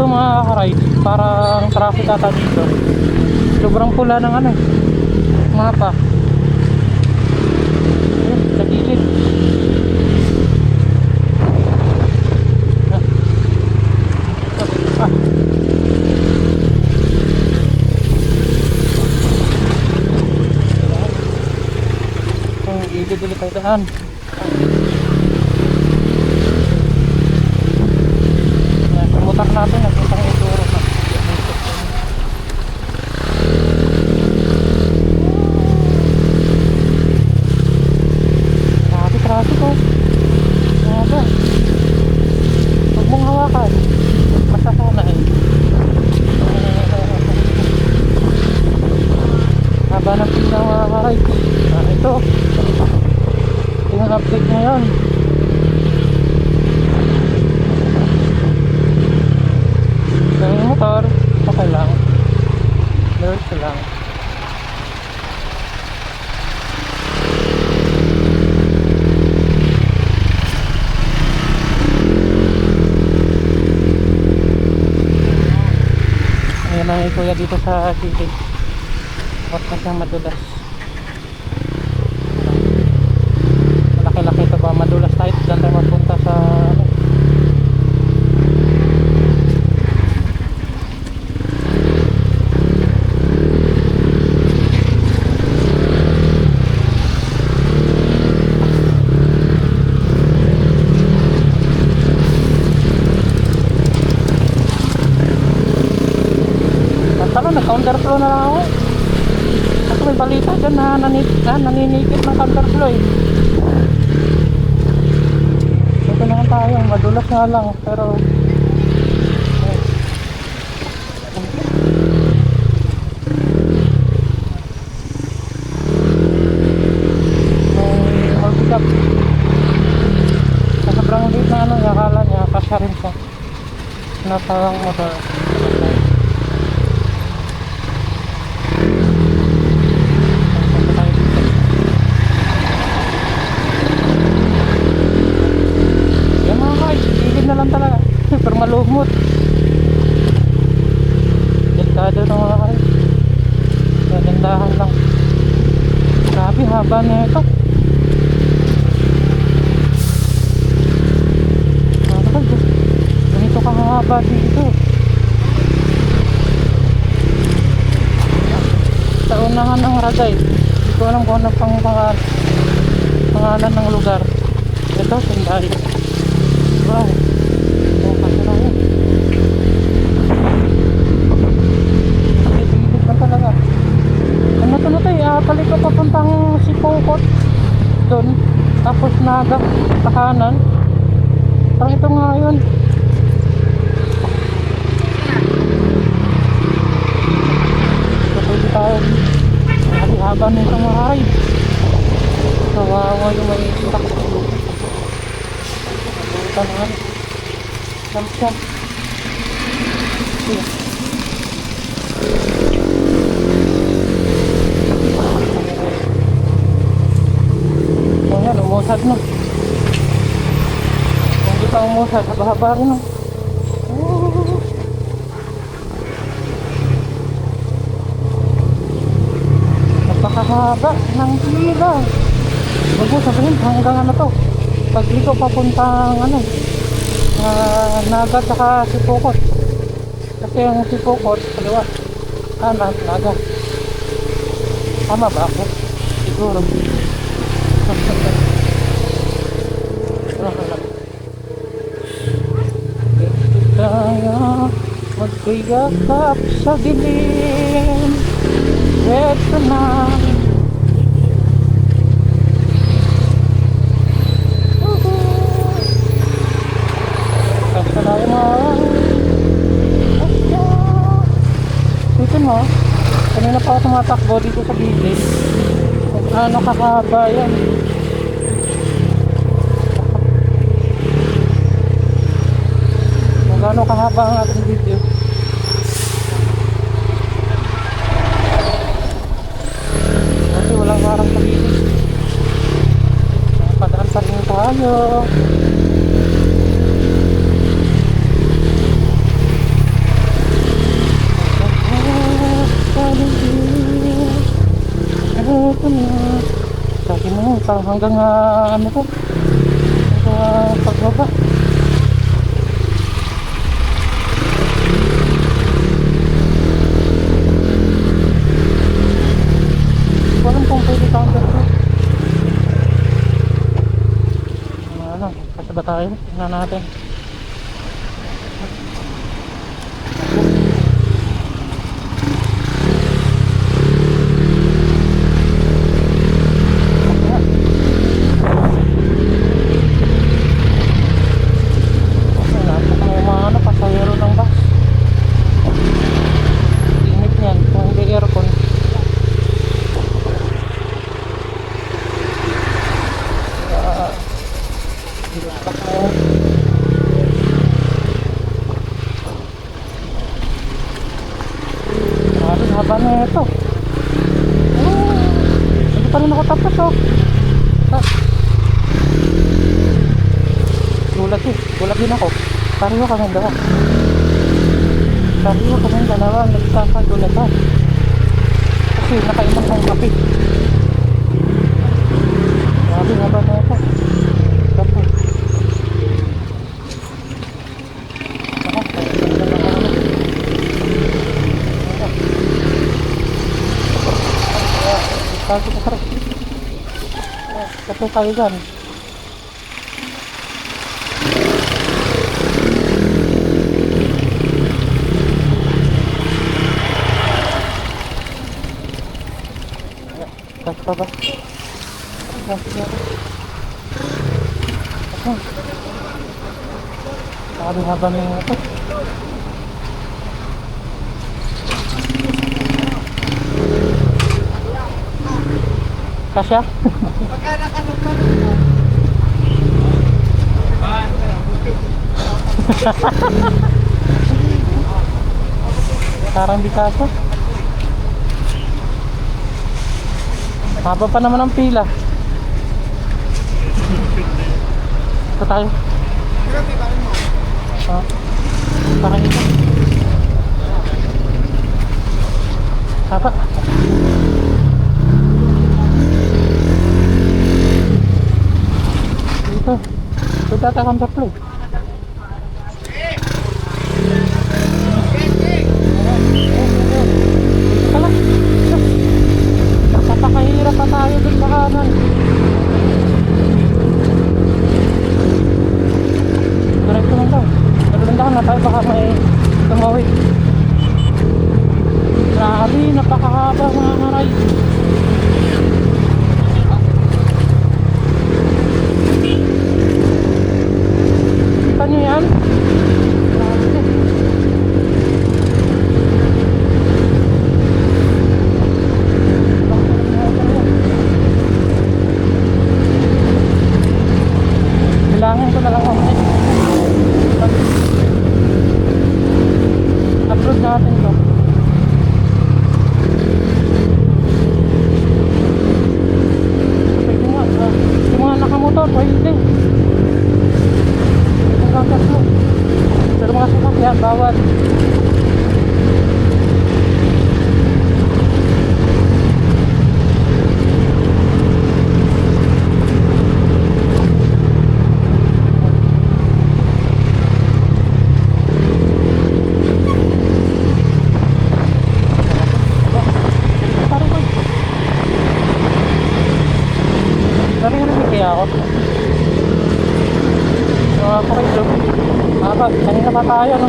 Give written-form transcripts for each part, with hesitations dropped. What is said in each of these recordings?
to mga ka-ride. Parang traffic ata dito. Sobrang pula ng ano mapa. Ayun, sa gilid. Gilid ulit tayo daan. Pumutak natin, nagpuntang ituro na. Traffic oh. Aga. Huwag mong hawakan. Masasana eh. Haba ng pila mga ka-ride. Ito. Yung update ngayon. Yung motor, okay lang. Lurch lang. Ayan ang kuya dito sa gilid. Huwag na siyang madulas. Malaki-laki ito ba? Madulas tayo. Diyan tayo mapunta sa counterflow na lang ako. Kasi may balita dyan na naninikip ng counterflow eh. Ito naman tayo, madulas nga lang pero may multi-cap. Sa sobrang liit na ano, akala niya kasya rin siya. Nasarang motor. Talaga super malumot. Delikado ng mga kayo. Gandahan lang. Grabe haba na ito. Ganito kahaba dito. Sa unahan ng Ragay. Hindi ko alam kung ano pang pangalan ng lugar. Ito Sendai. Wow. Balik ko papuntang Sipokot doon, tapos Naga sa kanan. Parang ito nga yun. Pwede tayo haba na itong mga ride. Kawawa yung may itak. Ito naman jump siya. Umusad no. Kung di pa umusad, haba-haba rin no. Napakahaba ng pila. Huwag mo sabihin hanggang ano to. Pag dito papuntang ano, Naga saka Sipokot. Kasi yung Sipokot, kaliwa, kanan, Naga. Tama ba ako? Siguro. Tayo magkayakap sa dilim. Eto na. Basta na yung dito mo. Kanina pa ako tumatakbo dito sa gilid. Kung ano kakaba yan. Gaano kahaba ang ating video. Kasi walang harang sa gilid. Padaan pa rin tayo. 1 hanggang ano to? Hanggang pagbaba. Walang kung pwede counter to. Ano, kasi ba tayo? Tingnan natin. Haba na ito. Oh, hindi pa rin ako tapos oh. Gulat din ako. Pariyo kami dalawa. Nagsasagulatan. Kasi nakainom ng kape. Grabe, haba na ito. Tapos. Sabi ko sarap. Kasi tayo dyan. Kasi pa ba? Sabi haba na ito. Kasya? Parang di kasya. Haba pa naman ang pila. Ito tayo. Parang ito. Haba. Ito data counter flow. Napakahirap pa tayo dun sa kanan. Diretso lang daw. Nagulandahan na tayo baka may tumawid. Grabe, napakahaba mga karay. Kita nyo yan? Grabe. Bilangin ko na lang ako. Upload natin to. Pwede nga. Yung mga nakamotor, pwede. Pero mga sasakyan, bawal. Sabi nga naman kaya ako. Ako rin doon. Kanina pa tayo, no?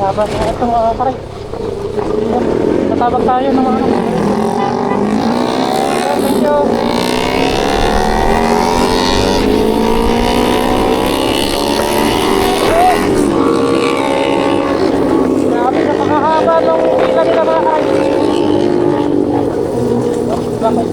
Haba na ito mga karay. Natabag tayo ng mga thank you. Grabe, napakahaba ng pila nila mga karay. Bakit?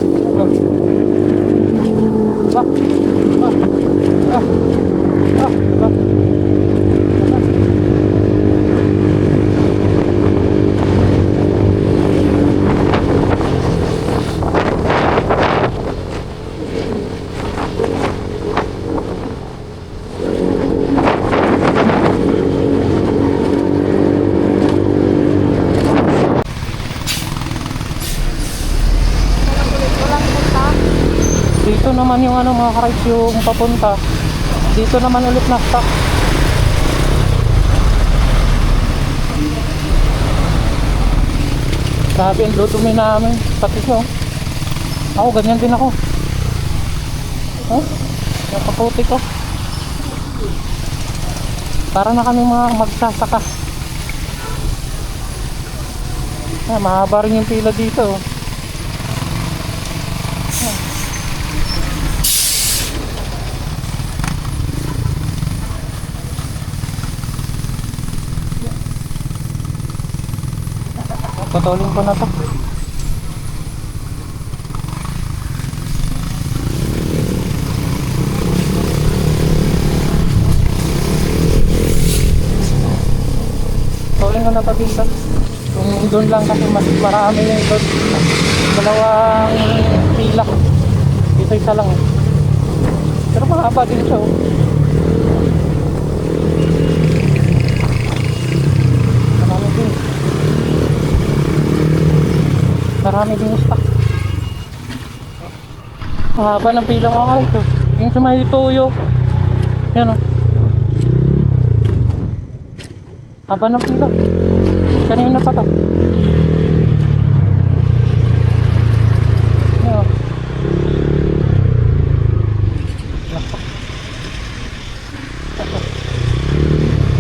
naman yung ano mga ka-rides yung papunta. Dito naman ulit na stock. Grabe ang dudumi namin. Pati siya. Ako, ganyan din ako. Oh, napaputi ko. Para na kami mga magsasaka. Mahaba rin yung pila dito. Patuloy ko na to. Patuloy ko na to dito. Kung doon lang kasi mas marami yung doon. Dalawang pila. Isa-isa lang. Pero mahaba din siya. Marami din yung stock. Mahaba ng pila mga ito. Yung sa may tuyo. Yan o. Haba ng pila. Kanina pa to. Yan o.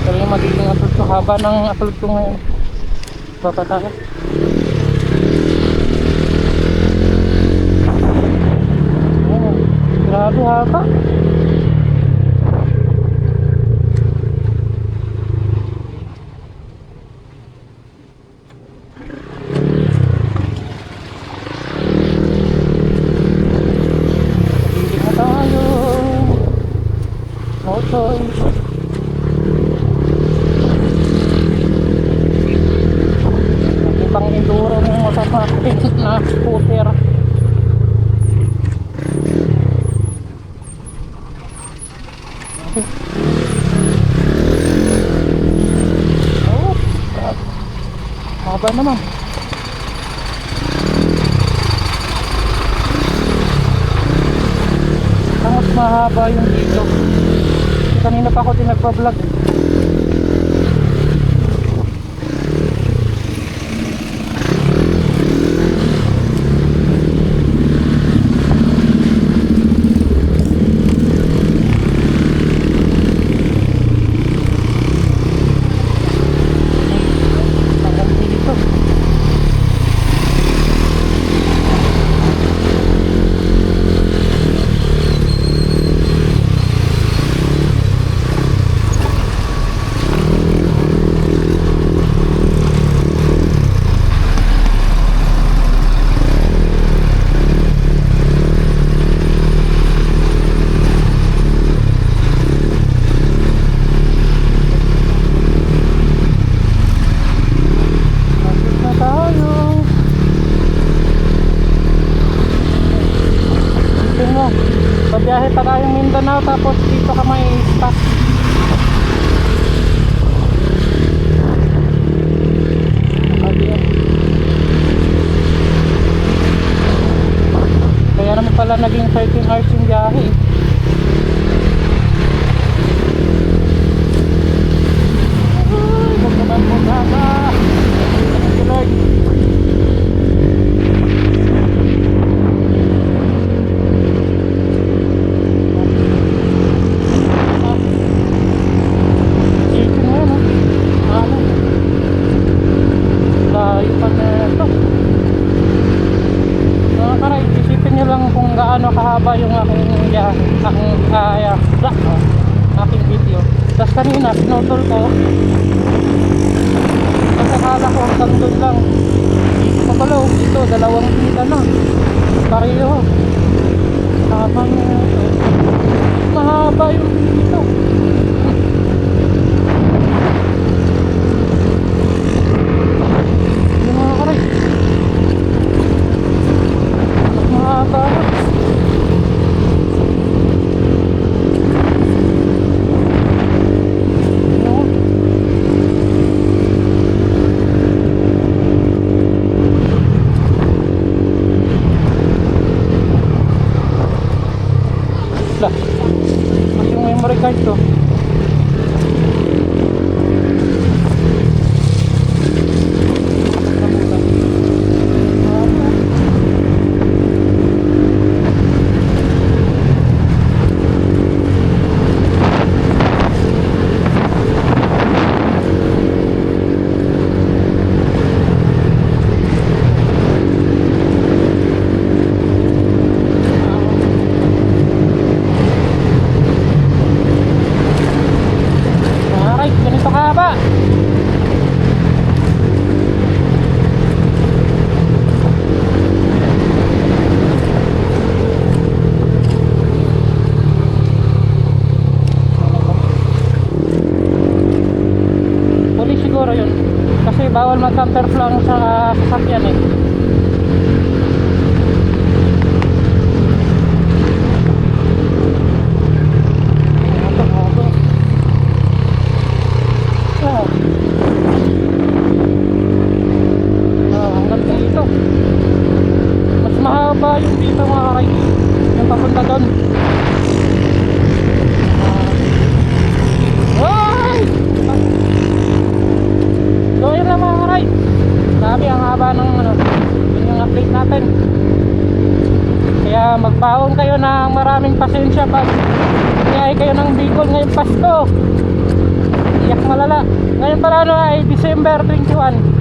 Pero yung magiging upload ko. Haba ng upload ko ngayon. Papatakas. Grabe haba. Pili na tayo. No choice. Ibang enduro ng automatic na scooter. Oh, haba naman. Mas mahaba yung dito. Kanina pa ako din nagpa-vlog. Biyahe pa tayong Mindanao tapos dito ka may stop. Kaya naman pala naging 13 hours yung biyahe. Huwag naman po sana. Thank you Lord. Gaano kahaba yung aking video. Tapos kanina sinotol ko kasi akala ko hanggang doon lang. Kapalaw dito, dalawang pila na pareho. Mahaba yung pila. Yung mga karay mahaba. Kasi bawal mag-counterflow sa sasakyan eh. Hanggang dito. Mas mahaba yung dito mga rides. Yung papunta doon. Ay! So yun lang mga rides. Sabi ang haba ng ano, yun yung update natin. Kaya magbaon kayo ng maraming pasensya pag nangyay kayo ng Bicol ngayong Pasko. Iyak malala. Ngayon pala ano ay December 21.